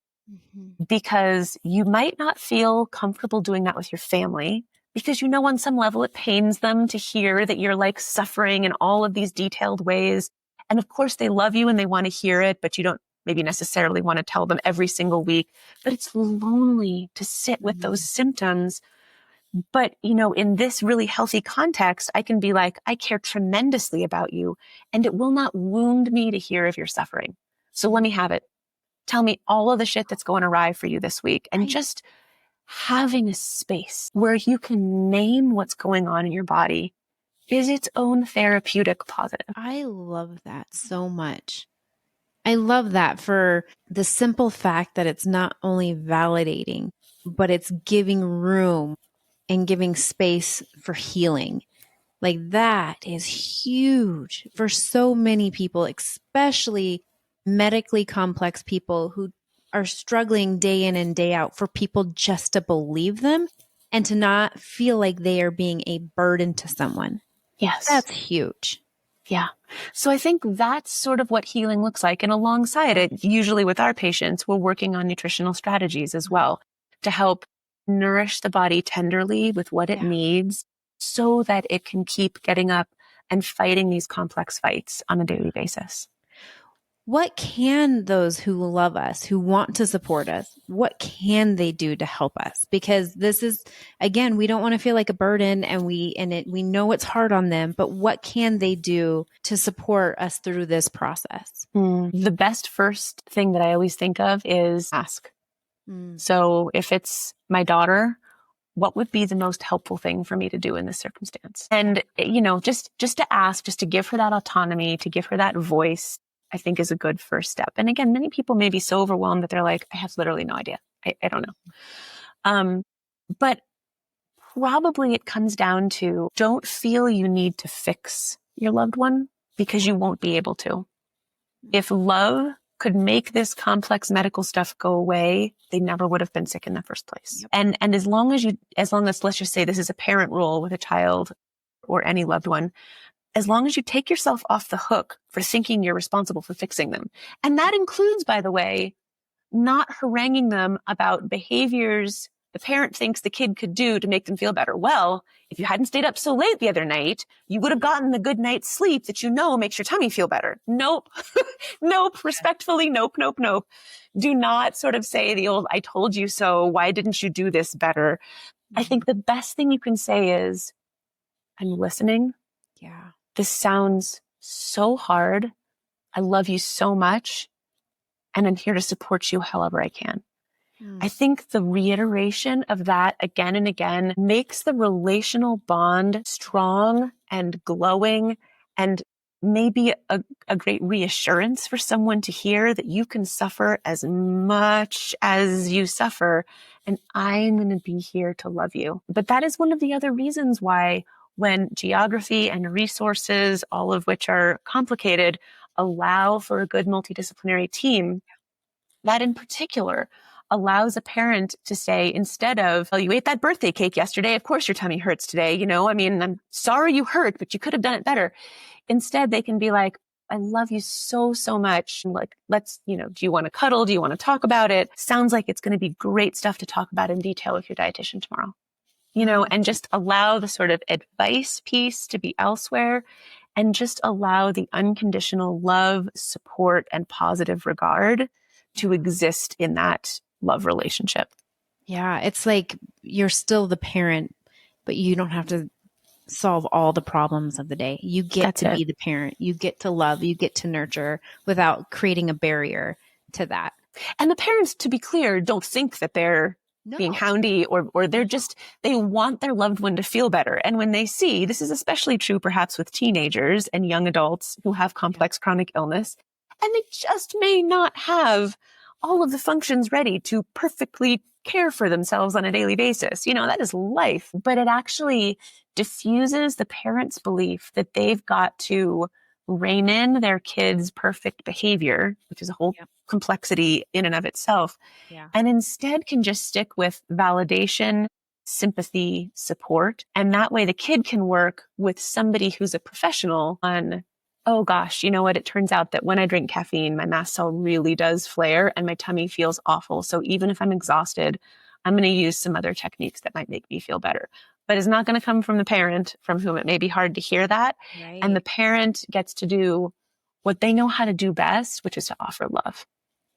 because you might not feel comfortable doing that with your family, because on some level it pains them to hear that you're like suffering in all of these detailed ways. And of course they love you and they want to hear it, but you don't maybe necessarily want to tell them every single week. But it's lonely to sit with those symptoms. But, in this really healthy context, I can be like, I care tremendously about you, and it will not wound me to hear of your suffering. So let me have it. Tell me all of the shit that's going awry for you this week. And just having a space where you can name what's going on in your body is its own therapeutic positive. I love that so much. I love that for the simple fact that it's not only validating, but it's giving room and giving space for healing. Like that is huge for so many people, especially medically complex people who are struggling day in and day out, for people just to believe them and to not feel like they are being a burden to someone. Yes. That's huge. Yeah. So I think that's sort of what healing looks like. And alongside it, usually with our patients, we're working on nutritional strategies as well to help nourish the body tenderly with what it needs so that it can keep getting up and fighting these complex fights on a daily basis. What can those who love us, who want to support us, what can they do to help us? Because this is, again, we don't want to feel like a burden, and we know it's hard on them, but what can they do to support us through this process? The best first thing that I always think of is ask. So if it's my daughter, what would be the most helpful thing for me to do in this circumstance? And, just to ask, just to give her that autonomy, to give her that voice, I think is a good first step. And again, many people may be so overwhelmed that they're like, I have literally no idea. I don't know. But probably it comes down to, don't feel you need to fix your loved one, because you won't be able to. If love could make this complex medical stuff go away, they never would have been sick in the first place. Yep. And as long as, let's just say this is a parent role with a child or any loved one, as long as you take yourself off the hook for thinking you're responsible for fixing them. And that includes, by the way, not haranguing them about behaviors the parent thinks the kid could do to make them feel better. Well, if you hadn't stayed up so late the other night, you would have gotten the good night's sleep that makes your tummy feel better. Nope. Nope. Respectfully, nope. Do not sort of say the old, I told you so. Why didn't you do this better? I think the best thing you can say is, I'm listening. Yeah. This sounds so hard. I love you so much, and I'm here to support you however I can. I think the reiteration of that again and again makes the relational bond strong and glowing, and maybe a great reassurance for someone to hear that you can suffer as much as you suffer, and I'm going to be here to love you. But that is one of the other reasons why, when geography and resources, all of which are complicated, allow for a good multidisciplinary team, that in particular allows a parent to say, instead of, oh, you ate that birthday cake yesterday, of course your tummy hurts today. I'm sorry you hurt, but you could have done it better. Instead, they can be like, I love you so, so much. And like, let's, do you want to cuddle? Do you want to talk about it? Sounds like it's going to be great stuff to talk about in detail with your dietitian tomorrow. And just allow the sort of advice piece to be elsewhere, and just allow the unconditional love, support, and positive regard to exist in that love relationship. Yeah. It's like you're still the parent, but you don't have to solve all the problems of the day. You get That's to it. be the parent. You get to love. You get to nurture without creating a barrier to that. And the parents, to be clear, don't think that they're being houndy or they're just, they want their loved one to feel better. And when they see, this is especially true perhaps with teenagers and young adults who have complex chronic illness, and they just may not have all of the functions ready to perfectly care for themselves on a daily basis. You know, that is life, but it actually diffuses the parents' belief that they've got to rein in their kids' perfect behavior, which is a whole complexity in and of itself, and instead can just stick with validation, sympathy, support. And that way the kid can work with somebody who's a professional on, oh gosh, you know what? It turns out that when I drink caffeine, my mast cell really does flare and my tummy feels awful. So even if I'm exhausted, I'm going to use some other techniques that might make me feel better. But it's not going to come from the parent from whom it may be hard to hear that. Right. And the parent gets to do what they know how to do best, which is to offer love.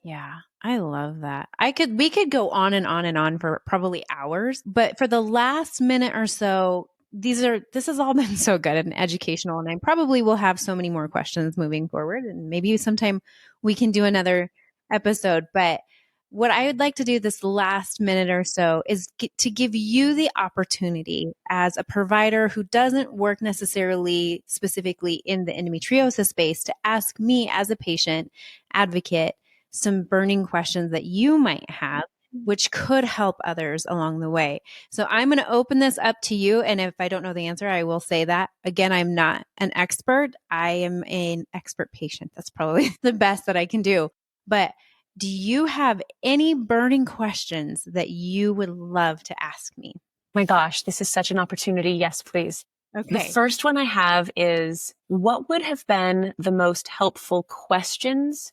Yeah, I love that. We could go on and on and on for probably hours, but for the last minute or so, this has all been so good and educational. And I probably will have so many more questions moving forward. And maybe sometime we can do another episode. But what I would like to do this last minute or so is to give you the opportunity as a provider who doesn't work necessarily specifically in the endometriosis space to ask me as a patient advocate some burning questions that you might have, which could help others along the way. So I'm going to open this up to you. And if I don't know the answer, I will say that. Again, I'm not an expert. I am an expert patient. That's probably the best that I can do. But do you have any burning questions that you would love to ask me? My gosh, this is such an opportunity. Yes, please. Okay. The first one I have is, what would have been the most helpful questions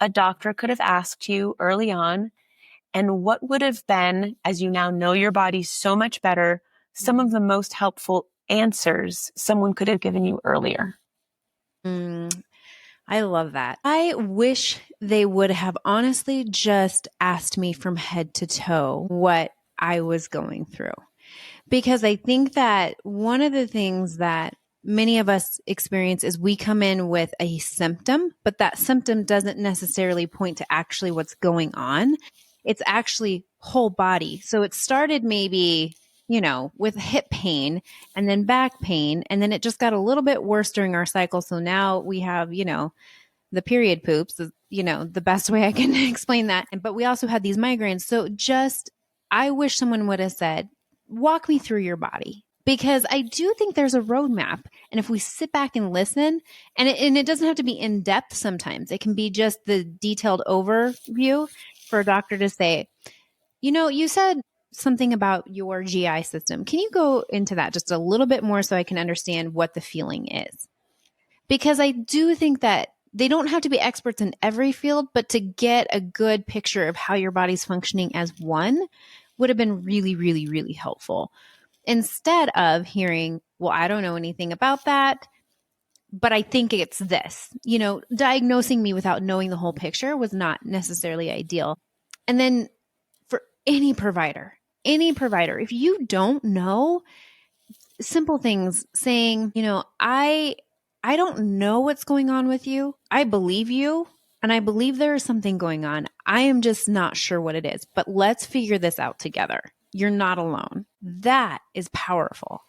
a doctor could have asked you early on? And what would have been, as you now know your body so much better, some of the most helpful answers someone could have given you earlier? I love that. I wish they would have honestly just asked me from head to toe what I was going through. Because I think that one of the things that many of us experience is we come in with a symptom, but that symptom doesn't necessarily point to actually what's going on. It's actually whole body. So it started maybe, with hip pain and then back pain. And then it just got a little bit worse during our cycle. So now we have, the period poops, the best way I can explain that. But we also had these migraines. So I wish someone would have said, walk me through your body, because I do think there's a roadmap. And if we sit back and listen, and it doesn't have to be in depth sometimes, it can be just the detailed overview for a doctor to say, you said something about your GI system. Can you go into that just a little bit more so I can understand what the feeling is? Because I do think that they don't have to be experts in every field, but to get a good picture of how your body's functioning as one would have been really, really, really helpful. Instead of hearing, well, I don't know anything about that, but I think it's this. Diagnosing me without knowing the whole picture was not necessarily ideal. And then for any provider, if you don't know, simple things saying, I don't know what's going on with you. I believe you. And I believe there is something going on. I am just not sure what it is, but let's figure this out together. You're not alone. That is powerful,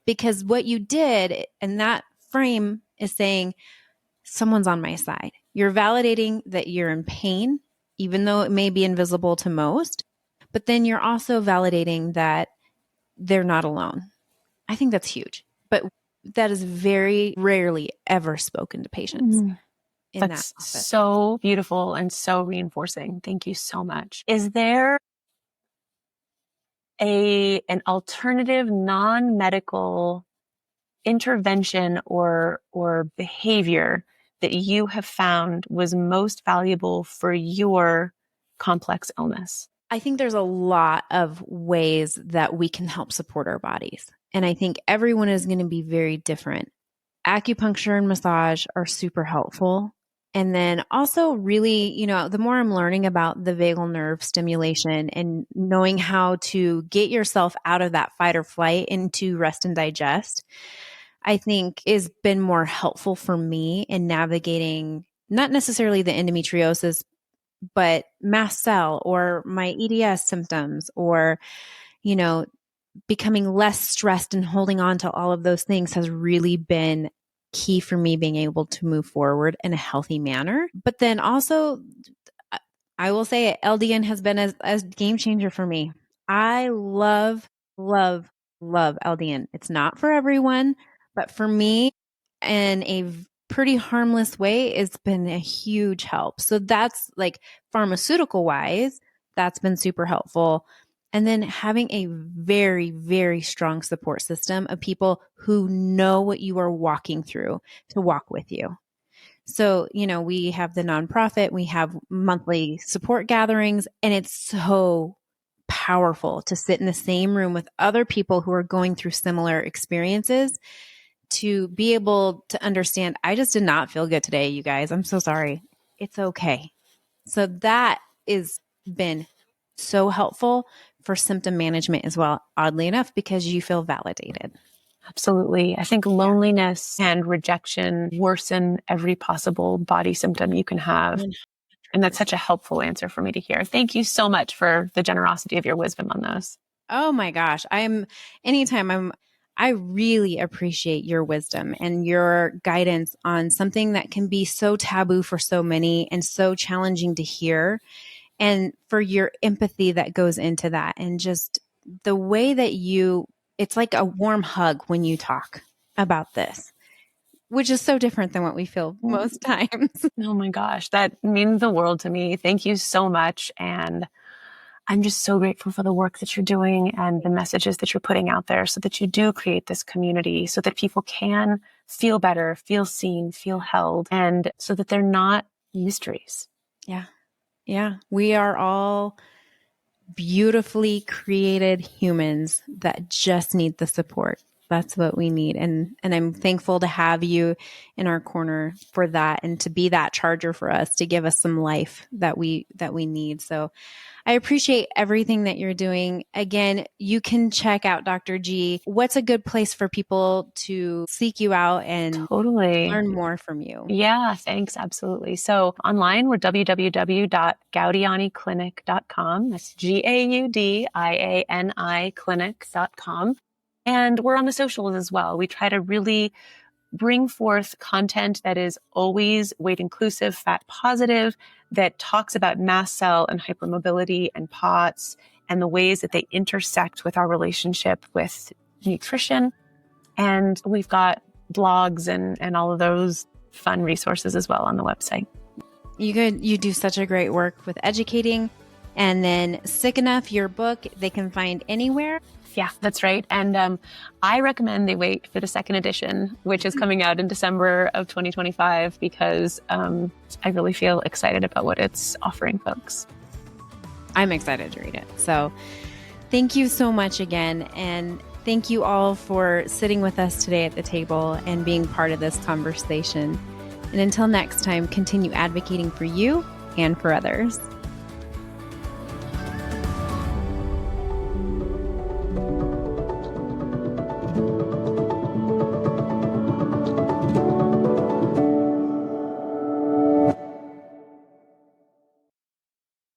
because what you did in that frame is saying, someone's on my side. You're validating that you're in pain, even though it may be invisible to most, but then you're also validating that they're not alone. I think that's huge, but that is very rarely ever spoken to patients. That's so beautiful and so reinforcing. Thank you so much. Is there an alternative non-medical intervention or behavior that you have found was most valuable for your complex illness? I think there's a lot of ways that we can help support our bodies. And I think everyone is going to be very different. acupuncture and massage are super helpful. And then also really, the more I'm learning about the vagal nerve stimulation and knowing how to get yourself out of that fight or flight into rest and digest, I think has been more helpful for me in navigating not necessarily the endometriosis, but mast cell or my EDS symptoms or, becoming less stressed and holding on to all of those things has really been key for me being able to move forward in a healthy manner. But then also, I will say LDN has been a game changer for me. I love, love, love LDN. It's not for everyone, but for me, in a pretty harmless way, it's been a huge help. So that's like pharmaceutical wise, that's been super helpful. And then having a very, very strong support system of people who know what you are walking through to walk with you. So, we have the nonprofit, we have monthly support gatherings, and it's so powerful to sit in the same room with other people who are going through similar experiences to be able to understand, I just did not feel good today, you guys. I'm so sorry. It's okay. So that has been so helpful for symptom management as well, oddly enough, because you feel validated. Absolutely. I think loneliness and rejection worsen every possible body symptom you can have. And that's such a helpful answer for me to hear. Thank you so much for the generosity of your wisdom on those. Oh my gosh. I really appreciate your wisdom and your guidance on something that can be so taboo for so many and so challenging to hear, and for your empathy that goes into that, and just the way that it's like a warm hug when you talk about this, which is so different than what we feel most times. Oh my gosh, that means the world to me. Thank you so much. And I'm just so grateful for the work that you're doing and the messages that you're putting out there so that you do create this community so that people can feel better, feel seen, feel held, and so that they're not mysteries. Yeah. Yeah. We are all beautifully created humans that just need the support. That's what we need. And I'm thankful to have you in our corner for that and to be that charger for us, to give us some life that we need. So I appreciate everything that you're doing. Again, you can check out Dr. G. What's a good place for people to seek you out and learn more from you? Yeah, thanks. Absolutely. So online, we're www.gaudianiclinic.com. That's GAUDIANI clinic.com. And we're on the socials as well. We try to really bring forth content that is always weight inclusive, fat positive, that talks about mast cell and hypermobility and POTS and the ways that they intersect with our relationship with nutrition. And we've got blogs and all of those fun resources as well on the website. You do such a great work with educating. And then Sick Enough, your book, they can find anywhere. Yeah, that's right. And I recommend they wait for the second edition, which is coming out in December of 2025, because I really feel excited about what it's offering folks. I'm excited to read it. So thank you so much again. And thank you all for sitting with us today at the table and being part of this conversation. And until next time, continue advocating for you and for others.